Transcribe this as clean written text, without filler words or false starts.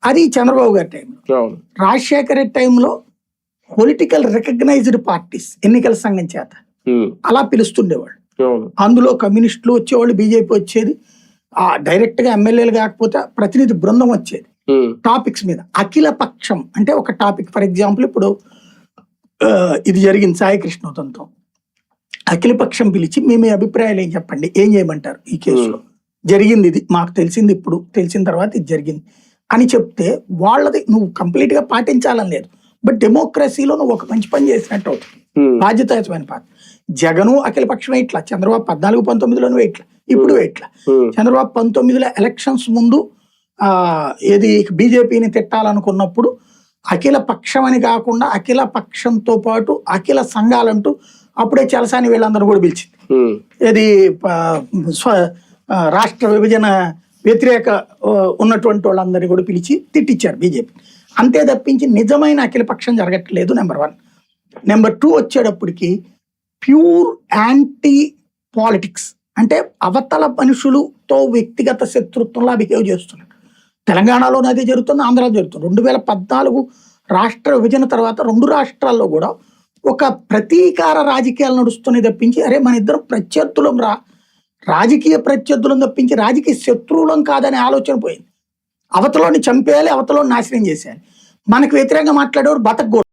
అది చంద్రబాబు గారి టైంలో. రాజశేఖర రెడ్డి టైంలో పొలిటికల్ రికగ్నైజ్డ్ పార్టీస్ ఎన్నికల సంఘం చేత అలా పిలుస్తుండేవాళ్ళు. అందులో కమ్యూనిస్టులు వచ్చేవాళ్ళు, బీజేపీ వచ్చేది, డైరెక్ట్ గా ఎమ్మెల్యేలు కాకపోతే ప్రతినిధి బృందం వచ్చేది టాపిక్స్ మీద. అఖిల పక్షం అంటే ఒక టాపిక్, ఫర్ ఎగ్జాంపుల్ ఇప్పుడు ఇది జరిగింది సాయి కృష్ణతో, అఖిల పక్షం పిలిచి మీ అభిప్రాయాలు ఏం చెప్పండి, ఏం చేయమంటారు ఈ కేసులో, జరిగింది ఇది, మాకు తెలిసింది, ఇప్పుడు తెలిసిన తర్వాత ఇది జరిగింది అని చెప్తే వాళ్ళది నువ్వు కంప్లీట్ గా పాటించాలని లేదు, బట్ డెమోక్రసీలో నువ్వు ఒక మంచి పని చేసినట్టు అవుతుంది, బాధ్యతాయుతమైన పాత్ర. జగను అఖిల పక్షమే ఇట్లా, చంద్రబాబు 14-19లోనూ ఇట్లా, ఇప్పుడు ఇట్లా. చంద్రబాబు 19లో ఎలక్షన్స్ ముందు ఏది బీజేపీని తిట్టాలనుకున్నప్పుడు అఖిల పక్షం అని కాకుండా అఖిల పక్షంతో పాటు అఖిల సంఘాలంటూ అప్పుడే చలసాని వీళ్ళందరూ కూడా పిలిచింది. ఇది రాష్ట్ర విభజన వ్యతిరేక ఉన్నటువంటి వాళ్ళందరినీ కూడా పిలిచి తిట్టించారు బీజేపీ. అంతే తప్పించి నిజమైన అఖిల పక్షం జరగట్లేదు. నెంబర్ 1. నెంబర్ 2 వచ్చేటప్పటికి ప్యూర్ యాంటీ పాలిటిక్స్, అంటే అవతల మనుషులతో వ్యక్తిగత శత్రుత్వంలా బిహేవ్ చేస్తున్నారు. తెలంగాణలోనే అదే జరుగుతుంది, ఆంధ్రాలో జరుగుతుంది. 2014 రాష్ట్ర విభజన తర్వాత 2 రాష్ట్రాల్లో కూడా ఒక ప్రతీకార రాజకీయాలు నడుస్తున్నాయి తప్పించి, అరే మన ఇద్దరం ప్రత్యర్థులం రాజకీయ ప్రత్యర్థులను తప్పించి రాజకీయ శత్రువులం కాదనే ఆలోచన పోయింది. అవతలోని చంపేయాలి, అవతలోని నాశనం చేసేయాలి, మనకు వ్యతిరేకంగా మాట్లాడేవారు బతకూడదు.